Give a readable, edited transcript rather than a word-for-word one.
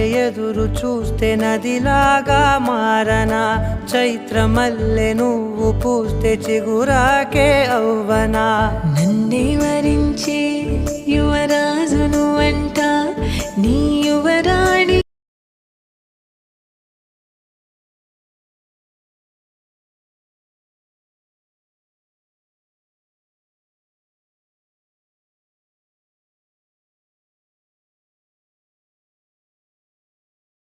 ఎదురు చూస్తే నదిలాగా మారనా, చైత్రమల్లె నువ్వు పూస్తే చిగురాకే అవ్వనా. నన్నే వరించే యువరాజును అంట నీ యువరాణి